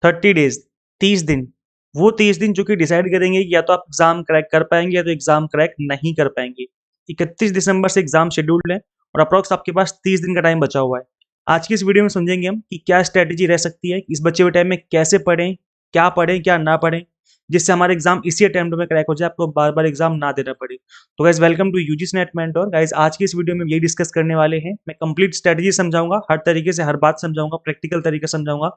30 days, 30 दिन। वो 30 दिन जो कि डिसाइड करेंगे कि या तो आप एग्जाम क्रैक कर पाएंगे या तो एग्जाम क्रैक नहीं कर पाएंगे। 31 दिसंबर से एग्जाम शेड्यूल्ड है और अप्रॉक्स आपके पास 30 दिन का टाइम बचा हुआ है। आज की इस वीडियो में समझेंगे हम कि क्या स्ट्रेटेजी रह सकती है, इस बचे हुए टाइम में कैसे पढ़ें क्या ना पढ़ें, जिससे हमारे एग्जाम इसी अटेम्प्ट में क्रैक हो जाए, आपको बार बार एग्जाम ना देना पड़े। तो guys welcome to UGC NET mentor. Guys आज की इस वीडियो में यही डिस्कस करने वाले हैं। मैं कंप्लीट स्ट्रेटेजी समझाऊंगा, हर तरीके से हर बात समझाऊंगा, प्रैक्टिकल तरीके समझाऊंगा,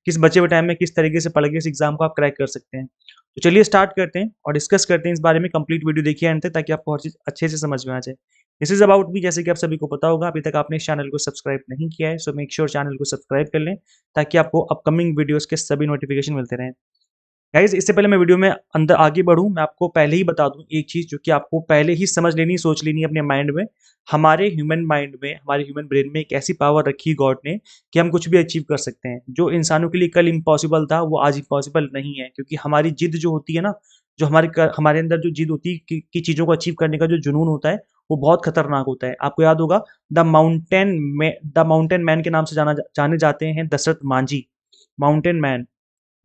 किस बचे हुए टाइम में किस तरीके से पढ़ के इस एग्जाम को आप क्रैक कर सकते हैं। तो चलिए स्टार्ट करते हैं और डिस्कस करते हैं इस बारे में। कंप्लीट वीडियो देखिए एंड तक, ताकि आपको हर चीज अच्छे से समझ में आ जाए। This is about me. जैसे कि आप सभी को पता होगा, अभी तक आपने इस चैनल को सब्सक्राइब नहीं किया है, सो मेक श्योर चैनल को सब्सक्राइब कर लें, ताकि आपको अपकमिंग वीडियोस के सभी नोटिफिकेशन मिलते रहें। गाइज इससे पहले मैं वीडियो में अंदर आगे बढ़ूं, मैं आपको पहले ही बता दूं एक चीज जो कि आपको पहले ही समझ लेनी, सोच लेनी अपने माइंड में। हमारे ह्यूमन माइंड में, हमारे ह्यूमन ब्रेन में एक ऐसी पावर रखी है गॉड ने कि हम कुछ भी अचीव कर सकते हैं। जो इंसानों के लिए कल इम्पॉसिबल था वो आज इम्पॉसिबल नहीं है, क्योंकि हमारी जिद जो होती है ना, जो हमारे अंदर जो जिद होती है कि चीजों को अचीव करने का जो जुनून होता है, वो बहुत खतरनाक होता है। आपको याद होगा द माउंटेन मैन के नाम से जाने जाते हैं दशरथ मांझी। माउंटेन मैन,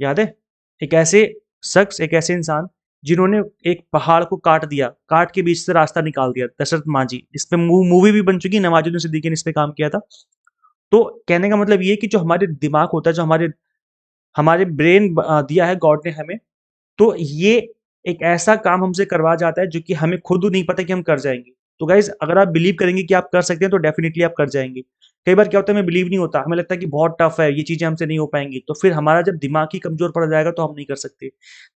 याद है? एक ऐसे शख्स, एक ऐसे इंसान जिन्होंने एक पहाड़ को काट दिया, काट के बीच से रास्ता निकाल दिया, दशरथ मांझी। इस पे मूवी भी बन चुकी, नवाजुद्दीन सिद्दीकी ने इस पे काम किया था। तो कहने का मतलब ये है कि जो हमारे दिमाग होता है, जो हमारे हमारे ब्रेन दिया है गॉड ने हमें, तो ये एक ऐसा काम हमसे करवा जाता है जो कि हमें खुद नहीं पता कि हम कर जाएंगे। तो गाइज अगर आप बिलीव करेंगे कि आप कर सकते हैं तो डेफिनेटली आप कर जाएंगे। कई बार क्या होता है, हमें बिलीव नहीं होता, हमें लगता है कि बहुत टफ है, ये चीजें हमसे नहीं हो पाएंगी, तो फिर हमारा जब दिमाग ही कमजोर पड़ जाएगा तो हम नहीं कर सकते।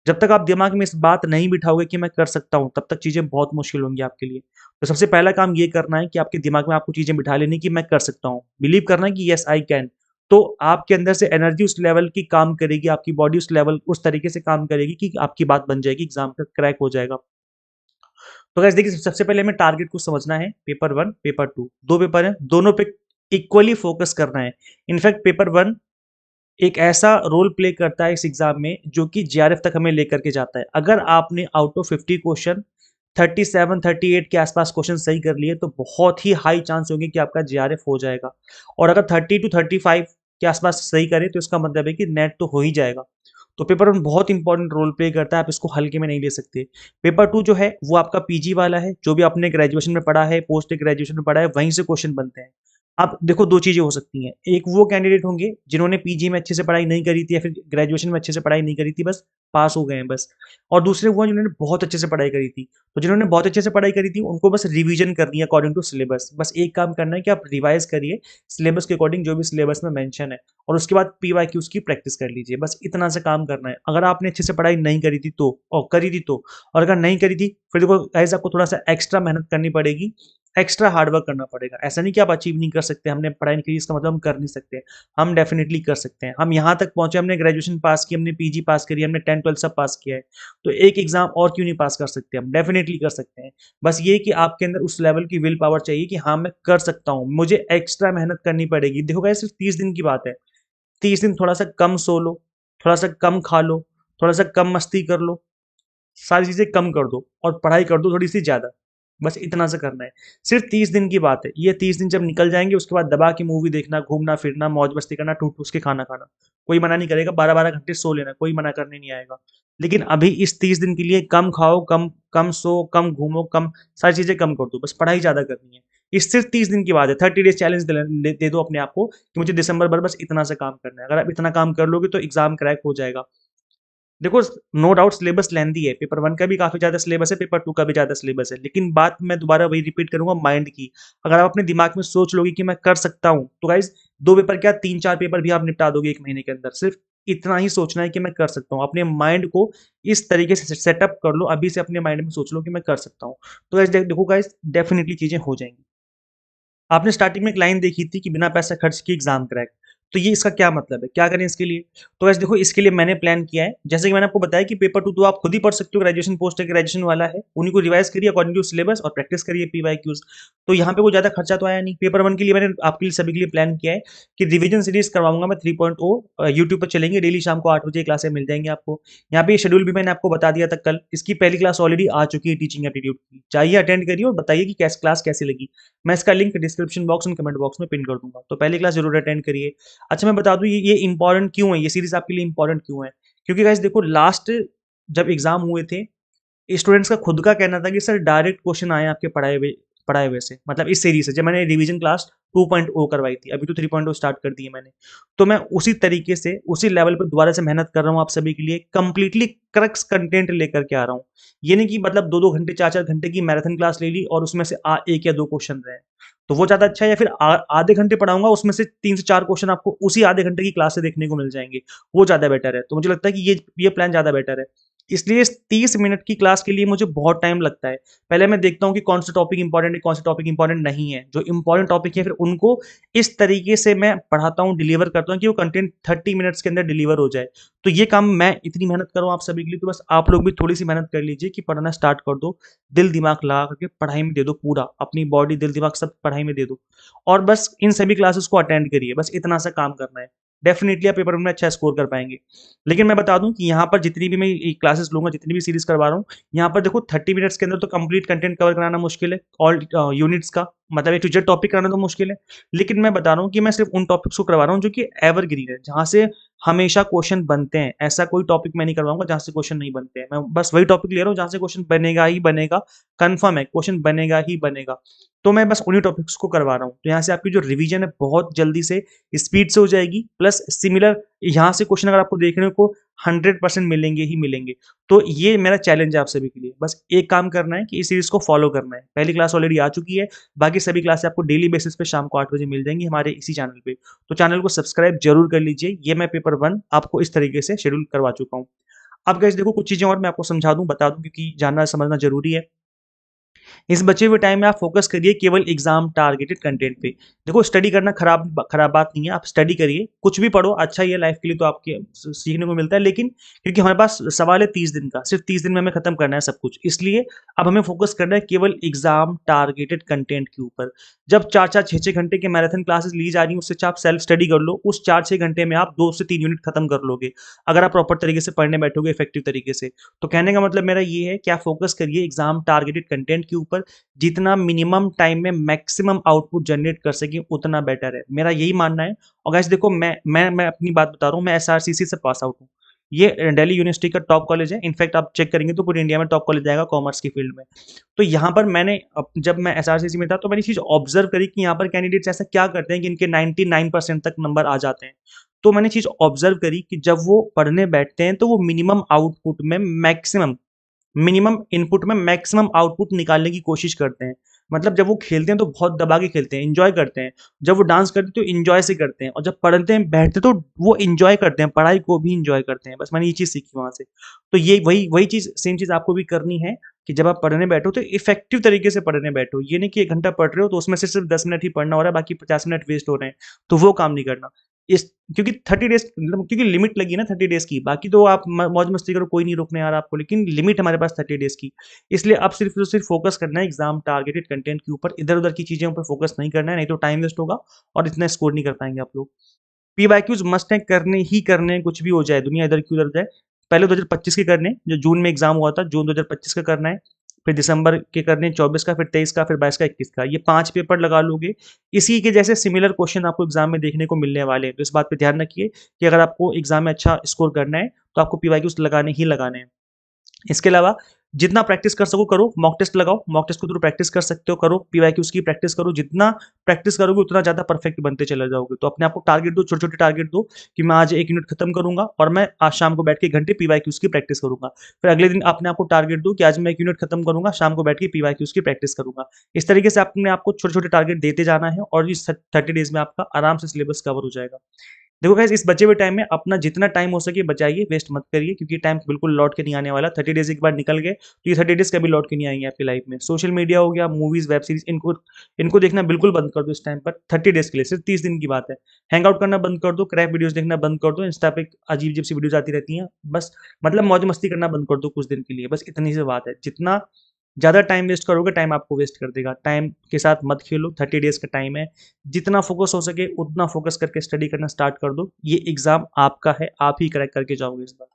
जब तक आप दिमाग में इस बात नहीं बिठाओगे कि मैं कर सकता हूं, तब तक चीजें बहुत मुश्किल होंगी आपके लिए। तो सबसे पहला काम ये करना है कि आपके दिमाग में आपको चीजें बिठा लेनी कि मैं कर सकता हूँ, बिलीव करना है कि यस आई कैन। तो आपके अंदर से एनर्जी उस लेवल की काम करेगी, आपकी बॉडी उस तरीके से काम करेगी कि आपकी बात बन जाएगी, एग्जाम का क्रैक हो जाएगा। तो गाइस देखिए, सबसे पहले हमें टारगेट को समझना है। पेपर 1, पेपर 2, दो पेपर हैं, दोनों पे इक्वली फोकस करना है। इनफैक्ट पेपर 1 एक ऐसा रोल प्ले करता है इस एग्जाम में जो कि जीआरएफ तक हमें लेकर के जाता है। अगर आपने आउट ऑफ 50 क्वेश्चन 37-38 के आसपास क्वेश्चन सही कर लिए, तो बहुत ही हाई चांस होंगे कि आपका जीआरएफ हो जाएगा। और अगर 30-35 के आसपास सही करें, तो इसका मतलब है कि नेट तो हो ही जाएगा। तो पेपर 1 बहुत इंपॉर्टेंट रोल प्ले करता है, आप इसको हल्के में नहीं ले सकते। पेपर 2 जो है वो आपका पीजी वाला है, जो भी आपने ग्रेजुएशन में पढ़ा है, पोस्ट ग्रेजुएशन में पढ़ा है, वहीं से क्वेश्चन बनते हैं। अब देखो, दो चीजें हो सकती हैं। एक वो कैंडिडेट होंगे जिन्होंने पीजी में अच्छे से पढ़ाई नहीं करी थी, या फिर ग्रेजुएशन में अच्छे से पढ़ाई नहीं करी थी, बस पास हो गए हैं बस। और दूसरे वो हैं जिन्होंने बहुत अच्छे से पढ़ाई करी थी। तो जिन्होंने बहुत अच्छे से पढ़ाई करी थी, उनको बस रिवीजन करनी है अकॉर्डिंग टू सिलेबस। बस एक काम करना है कि आप रिवाइज करिए सिलेबस के अकॉर्डिंग, जो भी सिलेबस में मेंशन है, और उसके बाद पीवाईक्यूज की प्रैक्टिस कर लीजिए। बस इतना से काम करना है। अगर आपने अच्छे से पढ़ाई नहीं करी थी तो, और करी थी तो, और अगर नहीं करी थी, फिर देखो गाइस, आपको थोड़ा सा एक्स्ट्रा मेहनत करनी पड़ेगी, एक्स्ट्रा हार्डवर्क करना पड़ेगा। ऐसा नहीं कि आप अचीव नहीं कर सकते, हमने पढ़ाई नहीं की इसका मतलब हम कर नहीं सकते। हम डेफिनेटली कर सकते हैं। हम यहाँ तक पहुंचे, हमने ग्रेजुएशन पास की, हमने पीजी पास करी, हमने 10-12 सब पास किया है, तो एक एग्जाम और क्यों नहीं पास कर सकते? हम डेफिनेटली कर सकते हैं। बस ये कि आपके अंदर उस लेवल की विल पावर चाहिए कि हाँ मैं कर सकता हूँ, मुझे एक्स्ट्रा मेहनत करनी पड़ेगी। देखो गाइस, सिर्फ 30 दिन की बात है। 30 दिन थोड़ा सा कम सो लो, थोड़ा सा कम खा लो, थोड़ा सा कम मस्ती कर लो, सारी चीजें कम कर दो और पढ़ाई कर दो थोड़ी सी ज्यादा। बस इतना सा करना है। सिर्फ 30 दिन की बात है। ये 30 दिन जब निकल जाएंगे, उसके बाद दबा के मूवी देखना, घूमना फिरना, मौज मस्ती करना, ठूस ठूस के खाना खाना, कोई मना नहीं करेगा। 12-12 घंटे सो लेना, कोई मना करने नहीं आएगा। लेकिन अभी इस 30 दिन के लिए कम खाओ, कम कम सो, कम घूमो, कम सारी चीजें कम कर दो, बस पढ़ाई ज्यादा करनी है। इस सिर्फ 30 दिन की बात है। 30 डेज चैलेंज दे दो अपने आप को कि मुझे दिसंबर भर बस इतना सा काम करना है। अगर आप इतना काम कर लोगे तो एग्जाम क्रैक हो जाएगा। देखो, नो डाउट सिलेबस लेंदी है, पेपर 1 का भी काफी ज्यादा सिलेबस है, पेपर 2 का भी ज्यादा सिलेबस है, लेकिन बात मैं दोबारा वही रिपीट करूंगा, माइंड की। अगर आप अपने दिमाग में सोच लोगे कि मैं कर सकता हूं, तो गाइज दो पेपर क्या, 3-4 पेपर भी आप निपटा दोगे एक महीने के अंदर। सिर्फ इतना ही सोचना है कि मैं कर सकता हूँ। अपने माइंड को इस तरीके से सेटअप कर लो, अभी से अपने माइंड में सोच लो कि मैं कर सकता हूँ। तो गाइज देखो गाइज, डेफिनेटली चीजें हो जाएंगी। आपने स्टार्टिंग में एक लाइन देखी थी कि बिना पैसा खर्च किए एग्जाम क्रैक। तो ये इसका क्या मतलब है, क्या करें इसके लिए? तो वैसे देखो, इसके लिए मैंने प्लान किया है। जैसे कि मैंने आपको बताया कि पेपर 2 तो आप खुद ही पढ़ सकते हो, ग्रेजुएशन पोस्ट ग्रेजुएशन वाला है, उन्हीं को रिवाइज करिए अकॉर्डिंग टू सिलेबस और प्रैक्टिस करिए पीवाईक्यूज। तो यहाँ पे कोई ज्यादा खर्चा तो आया नहीं। पेपर 1 के लिए मैंने आपके लिए सभी के लिए प्लान किया है कि रिवीजन सीरीज करवाऊंगा मैं 3.0, यूट्यूब पर चलेंगे, डेली शाम को 8 बजे क्लासें मिल जाएंगी आपको। यहाँ पे शेड्यूल भी मैंने आपको बता दिया था कल। इसकी पहली क्लास ऑलरेडी आ चुकी है, टीचिंग एप्टीट्यूड की। चाहिए अटेंड करिए और बताइए कि कैस क्लास कैसी लगी। मैं इसका लिंक डिस्क्रिप्शन बॉक्स और कमेंट बॉक्स में पिन कर दूंगा, तो पहली क्लास जरूर अटेंड करिए। अच्छा मैं बता दूँ ये इंपॉर्टेंट क्यों है, ये सीरीज़ आपके लिए इंपॉर्टेंट क्यों है? क्योंकि गाइस देखो लास्ट जब एग्ज़ाम हुए थे, स्टूडेंट्स का खुद का कहना था कि सर डायरेक्ट क्वेश्चन आए आपके पढ़ाए हुए से, मतलब इस सीरीज से। जब मैंने रिवीजन क्लास 2.0 करवाई थी, अभी तो 3.0 स्टार्ट कर दी है मैंने, तो मैं उसी तरीके से उसी लेवल पर दोबारा से मेहनत कर रहा हूँ आप सभी के लिए, कंप्लीटली क्रक्स कंटेंट लेकर के आ रहा हूँ। ये नहीं कि मतलब 2-2 घंटे 4-4 घंटे की मैराथन क्लास ले ली और उसमें से एक या दो क्वेश्चन रहे, तो वो ज्यादा अच्छा है, या फिर आधे घंटे पढ़ाऊंगा उसमें से 3 से 4 क्वेश्चन आपको उसी आधे घंटे की क्लास से देखने को मिल जाएंगे, वो ज्यादा बेटर है। तो मुझे लगता है कि ये प्लान ज्यादा बेटर है। इसलिए इस 30 मिनट की क्लास के लिए मुझे बहुत टाइम लगता है। पहले मैं देखता हूँ कि कौन सा टॉपिक इंपॉर्टेंट है, कौन सा टॉपिक इंपॉर्टेंट नहीं है। जो इंपॉर्टेंट टॉपिक है फिर उनको इस तरीके से मैं पढ़ाता हूँ, डिलीवर करता हूँ कि वो कंटेंट 30 मिनट्स के अंदर डिलीवर हो जाए। तो ये काम मैं इतनी मेहनत कर रहा हूँ आप सभी के लिए, तो बस आप लोग भी थोड़ी सी मेहनत कर लीजिए कि पढ़ना स्टार्ट कर दो। दिल दिमाग लगा करके पढ़ाई में दे दो, पूरा अपनी बॉडी दिल दिमाग सब पढ़ाई में दे दो, और बस इन सभी क्लासेस को अटेंड करिए। बस इतना सा काम करना है, डेफिनेटली आप पेपर में अच्छा स्कोर कर पाएंगे। लेकिन मैं बता दूं कि यहाँ पर जितनी भी मैं क्लासेस लूंगा, जितनी भी सीरीज करवा रहा हूँ, यहाँ पर देखो 30 मिनट्स के अंदर तो कंप्लीट कंटेंट कवर कराना मुश्किल है, ऑल यूनिट्स का, मतलब ए टू जेड टॉपिक कराना तो मुश्किल है। लेकिन मैं बता रहा हूँ कि मैं सिर्फ उन टॉपिक्स को करवा रहा हूँ जो कि एवरग्रीन है, जहाँ से हमेशा क्वेश्चन बनते हैं। ऐसा कोई टॉपिक मैं नहीं करवाऊंगा जहाँ से क्वेश्चन नहीं बनते हैं। मैं बस वही टॉपिक ले रहा हूँ जहाँ से क्वेश्चन बनेगा ही बनेगा, कंफर्म है क्वेश्चन बनेगा ही बनेगा। तो मैं बस उन्हीं टॉपिक्स को करवा रहा हूँ, तो यहाँ से आपकी जो रिवीजन है बहुत जल्दी से स्पीड से हो जाएगी, प्लस सिमिलर यहाँ से क्वेश्चन अगर आपको देखने को 100% मिलेंगे ही मिलेंगे। तो ये मेरा चैलेंज है आप सभी के लिए, बस एक काम करना है कि इस सीरीज को फॉलो करना है। पहली क्लास ऑलरेडी आ चुकी है, बाकी सभी क्लासें आपको डेली बेसिस पे शाम को 8 बजे मिल जाएंगी हमारे इसी चैनल पे। तो चैनल को सब्सक्राइब जरूर कर लीजिए। ये मैं पेपर 1 आपको इस तरीके से शेड्यूल करवा चुका हूँ। अब गाइस देखो कुछ चीजें और मैं आपको समझा दूं, बता दूं, क्योंकि जानना समझना जरूरी है। इस बचे हुए टाइम में आप फोकस करिए केवल एग्जाम टारगेटेड कंटेंट पे। देखो स्टडी करना खराब खराब बात नहीं है, आप स्टडी करिए, कुछ भी पढ़ो, अच्छा ही है लाइफ के लिए, तो आपके सीखने को मिलता है। लेकिन क्योंकि हमारे पास सवाल है 30 दिन का, सिर्फ 30 दिन में हमें खत्म करना है सब कुछ, इसलिए अब हमें फोकस करना है केवल एग्जाम टारगेटेड कंटेंट के ऊपर। जब 4-4 6-6 घंटे की मैराथन क्लासेस ली जा रही हैं, उससे अच्छा आप सेल्फ स्टडी कर लो। उस 4-6 घंटे में आप 2 से 3 यूनिट खत्म कर लोगे, अगर आप प्रॉपर तरीके से पढ़ने बैठोगे इफेक्टिव तरीके से। तो कहने का मतलब मेरा ये है कि आप फोकस करिए एग्जाम टारगेटेड कंटेंट के ऊपर, जितना मिनिमम टाइम में मैक्सिमम आउटपुट जनरेट कर सके उतना बेटर है, मेरा यही मानना है। और गाइस देखो मैं अपनी बात बता रहा हूँ, मैं एसआरसीसी से पास आउट हूँ। ये दिल्ली यूनिवर्सिटी का टॉप कॉलेज है, इनफैक्ट आप चेक करेंगे तो पूरी इंडिया में टॉप कॉलेज आएगा कॉमर्स की फील्ड में। तो यहाँ पर मैंने जब मैं एसआरसीसी में था तो मैंने चीज ऑब्जर्व करी कि यहाँ पर कैंडिडेट्स ऐसा क्या करते हैं कि इनके 99% तक नंबर आ जाते हैं। तो मैंने चीज ऑब्जर्व करी कि जब वो पढ़ने बैठते हैं तो वो मिनिमम आउटपुट में मिनिमम इनपुट में मैक्सिमम आउटपुट निकालने की कोशिश करते हैं। मतलब जब वो खेलते हैं तो बहुत दबा के खेलते हैं, एंजॉय करते हैं। जब वो डांस करते हैं तो एंजॉय से करते हैं, और जब पढ़ते हैं बैठते हैं तो वो एंजॉय करते हैं, पढ़ाई को भी एंजॉय करते हैं। बस मैंने ये चीज सीखी वहां से। तो ये वही वही चीज सेम चीज आपको भी करनी है कि जब आप पढ़ने बैठो तो इफेक्टिव तरीके से पढ़ने बैठो। ये नहीं कि 1 घंटा पढ़ रहे हो तो उसमें से सिर्फ 10 मिनट ही पढ़ना हो रहा है, बाकी 50 मिनट वेस्ट हो रहे हैं, तो वो काम नहीं करना। इस क्योंकि 30 डेज, क्योंकि लिमिट लगी है ना 30 डेज की, बाकी तो आप मौज मस्ती करो, कोई नहीं रोकने आ रहा आपको, लेकिन लिमिट हमारे पास 30 डेज की। इसलिए अब सिर्फ तो सिर्फ फोकस करना है एग्जाम टारगेटेड कंटेंट के ऊपर, इधर उधर की चीजों पर फोकस नहीं करना है, नहीं तो टाइम वेस्ट होगा और इतना स्कोर नहीं कर पाएंगे आप लोग। पीवाईक्यूज मस्ट है, करने ही करने हैं, कुछ भी हो जाए, दुनिया इधर की उधर जाए। पहले 2025 के करने, जो जून में एग्जाम हुआ था, जून 2025 का करना है। फिर दिसंबर के करने 24 का, फिर 23 का, फिर 22 का, 21 का, ये 5 पेपर लगा लोगे। इसी के जैसे सिमिलर क्वेश्चन आपको एग्जाम में देखने को मिलने वाले हैं, तो इस बात पे ध्यान रखिए कि अगर आपको एग्जाम में अच्छा स्कोर करना है तो आपको पीवाईक्यूज लगाने ही लगाने हैं। इसके अलावा जितना प्रैक्टिस कर सको करो, मॉक टेस्ट लगाओ, मॉक टेस्ट को थ्रू प्रैक्टिस कर सकते हो, करो पीवाईक्यूज की प्रैक्टिस करो। जितना प्रैक्टिस करोगे उतना ज्यादा परफेक्ट बनते चले जाओगे। तो अपने आप को टारगेट दो, छोटे छोटे टारगेट दो कि मैं आज 1 यूनिट खत्म करूंगा और मैं आज शाम को बैठ के 1 घंटे पीवाईक्यूज की प्रैक्टिस करूंगा। फिर अगले दिन अपने आप को टारगेट दो कि आज मैं 1 यूनिट खत्म करूंगा, शाम को बैठ के पीवाईक्यूज की प्रैक्टिस करूंगा। इस तरीके से अपने आपको छोटे छोटे टारगेट देते जाना है, और इस 30 डेज में आपका आराम से सिलेबस कवर हो जाएगा। देखो गाइस, इस बचे हुए टाइम में अपना जितना टाइम हो सके बचाइए, वेस्ट मत करिए, क्योंकि टाइम बिल्कुल लौट के नहीं आने वाला। 30 डेज एक बार निकल गए तो ये 30 डेज कभी लौट के नहीं आएंगे आपकी लाइफ में। सोशल मीडिया हो गया, मूवीज, वेब सीरीज, इनको इनको देखना बिल्कुल बंद कर दो इस टाइम पर। 30 डेज के लिए, सिर्फ 30 दिन की बात है। हैंग आउट करना बंद कर दो, क्रैप वीडियोस देखना बंद कर दो, इंस्टा पे अजीब अजीब सी वीडियोस आती रहती हैं, बस मतलब मौज मस्ती करना बंद कर दो कुछ दिन के लिए। बस इतनी सी बात है। जितना ज़्यादा टाइम वेस्ट करोगे, टाइम आपको वेस्ट कर देगा। टाइम के साथ मत खेलो, 30 डेज का टाइम है। जितना फोकस हो सके उतना फोकस करके स्टडी करना स्टार्ट कर दो। ये एग्जाम आपका है, आप ही क्रैक करके जाओगे इस बार।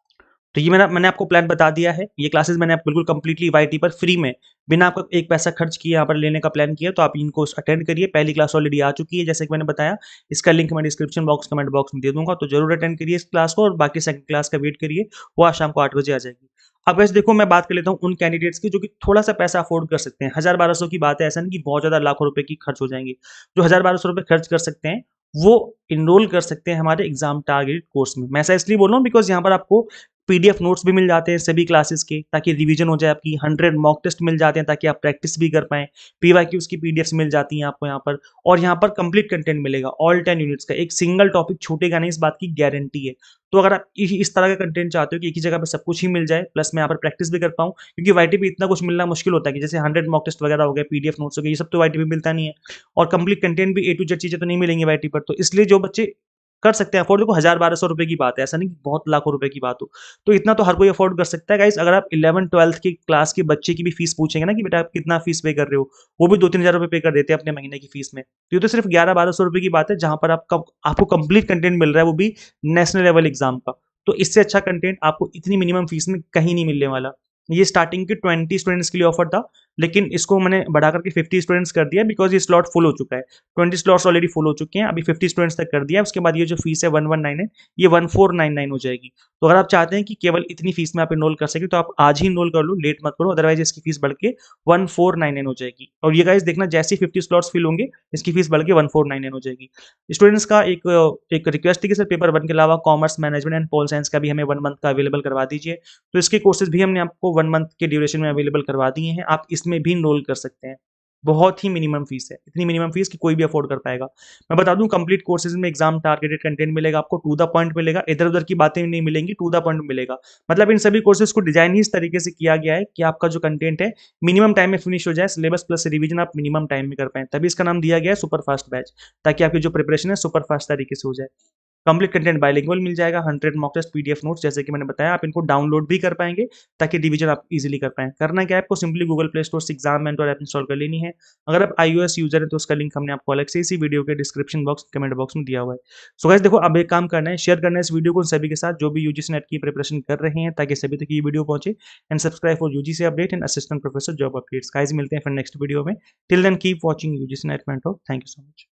तो ये मैंने आपको प्लान बता दिया है। ये क्लासेस मैंने बिल्कुल कंप्लीटली वाईटी पर फ्री में बिना आपको एक पैसा खर्च किए यहाँ पर लेने का प्लान किया, तो आप इनको अटेंड करिए। पहली क्लास ऑलरेडी आ चुकी है जैसे कि मैंने बताया, इसका लिंक मैं डिस्क्रिप्शन बॉक्स कमेंट बॉक्स में दे दूंगा, तो जरूर अटेंड करिए इस क्लास को, और बाकी सेकंड क्लास का वेट करिए, वो आज शाम को 8 बजे आ जाएगी। अब वैसे देखो, मैं बात कर लेता हूँ उन कैंडिडेट्स की जो कि थोड़ा सा पैसा अफोर्ड कर सकते हैं। 1000-1200 की बात है, ऐसा नहीं कि बहुत ज्यादा लाखों रुपए की खर्च हो जाएंगे। जो 1000-1200 रुपए खर्च कर सकते हैं वो इनरोल कर सकते हैं हमारे एग्जाम टारगेट कोर्स में। मैं ऐसा इसलिए बोल रहा हूँ बिकॉज यहाँ पर आपको पीडीएफ नोट्स भी मिल जाते हैं सभी क्लासेस के, ताकि रिवीजन हो जाए आपकी। 100 मॉक टेस्ट मिल जाते हैं ताकि आप प्रैक्टिस भी कर पाएं। पीवाईक्यूज की पीडीएफ्स मिल जाती हैं आपको यहाँ पर, और यहाँ पर कंप्लीट कंटेंट मिलेगा ऑल 10 यूनिट्स का। एक सिंगल टॉपिक छूटेगा नहीं, इस बात की गारंटी है। तो अगर आप इस तरह का कंटेंट चाहते हो कि एक ही जगह पे सब कुछ ही मिल जाए, प्लस मैं यहाँ पर प्रैक्टिस भी कर पाऊँ, क्योंकि वाईटी पे इतना कुछ मिलना मुश्किल होता है कि जैसे 100 मॉक टेस्ट वगैरह हो गए, पीडीएफ नोट्स हो गए, ये सब तो वाईटी पे मिलता नहीं है। और कंप्लीट कंटेंट भी ए टू जेड चीजें तो नहीं मिलेंगी वाईटी पर। तो इसलिए जो बच्चे कर सकते हैं अफोर्ड, देखो 1000-1200 रुपए की बात है, ऐसा नहीं कि बहुत लाखों रुपए की बात हो। तो इतना तो हर कोई अफोर्ड कर सकता है गाइस। अगर आप 11-12 की क्लास के बच्चे की भी फीस पूछेंगे ना कि बेटा आप कितना फीस पे कर रहे हो, वो भी 2-3 हजार रुपए पे कर देते हैं अपने महीने की फीस में। तो ये तो सिर्फ 11-1200 रुपए की बात है, जहां पर आपको कंप्लीट कंटेंट मिल रहा है, वो भी नेशनल लेवल एग्जाम का। तो इससे अच्छा कंटेंट आपको इतनी मिनिमम फीस में कहीं नहीं मिलने वाला। ये स्टार्टिंग के 20 स्टूडेंट्स के लिए ऑफर था, लेकिन इसको मैंने बढ़ा करके 50 स्टूडेंट्स कर दिया, बिकॉज ये स्लॉट फुल हो चुका है। 20 स्लॉट्स ऑलरेडी फुल हो चुके हैं, अभी 50 स्टूडेंट्स तक कर दिया। उसके बाद ये जो फीस है 1199, ये 1499 हो जाएगी। तो अगर आप चाहते हैं कि केवल इतनी फीस में आप इनरोल कर सके, तो आप आज ही इनरोल कर लो, लेट मत करो, अदरवाइज इसकी फीस बढ़ के 1499 हो जाएगी। और ये गाइस देखना, जैसे ही 50 स्लॉट्स फिल होंगे, इसकी फीस बढ़ के 1499 हो जाएगी। स्टूडेंट्स का एक रिक्वेस्ट थी कि सर पेपर 1 के अलावा commerce, management and pol science का भी हमें 1 मंथ का अवेलेबल करवा दीजिए। तो इसके कोर्सेज भी हमने आपको 1 मंथ के ड्यूरेशन में अवेलेबल करवा दिए हैं, आप इसमें भी इनरोल कर सकते हैं। बहुत ही मिनिमम फीस है, इतनी मिनिमम फीस कि कोई भी अफोर्ड कर पाएगा। मैं बता दूं, कंप्लीट कोर्सेज में एग्जाम टारगेटेड कंटेंट मिलेगा आपको, टू द पॉइंट मिलेगा, इधर उधर की बातें नहीं मिलेंगी, टू द पॉइंट मिलेगा। मतलब इन सभी कोर्सेज को डिजाइन ही इस तरीके से किया गया है कि आपका जो कंटेंट है मिनिमम टाइम में फिनिश हो जाए, सिलेबस प्लस रिवीजन आप मिनिमम टाइम में कर पाए, तभी इसका नाम दिया गया है सुपर फास्ट बैच, ताकि आपकी जो प्रिपरेशन है सुपर फास्ट तरीके से हो जाए। कंप्लीट कंटेंट बाइलिंगुअल मिल जाएगा, 100 मॉक टेस्ट पीडीएफ नोट्स, जैसे कि मैंने बताया, आप इनको डाउनलोड भी कर पाएंगे ताकि रिवीजन आप इजीली कर पाएं। करना क्या है आपको, सिंपली गूगल प्ले स्टोर से एग्जाम मेंटर ऐप इंस्टॉल कर लेनी है। अगर आप iOS यूजर है तो उसका लिंक हमने आपको अलग से इसी वीडियो के डिस्क्रिप्शन बॉक्स कमेंट बॉक्स में दिया हुआ है। सो गाइस देखो, अब एक काम करना है, शेयर करना है इस वीडियो को सभी के साथ जो भी यूजीसी नेट की प्रिपरेशन कर रहे हैं, ताकि सभी तक ये वीडियो पहुंचे। And subscribe for UGC update and assistant professor job updates. Guys मिलते हैं फिर नेक्स्ट वीडियो में। Till then keep watching UGC NET mentor. Thank you so much.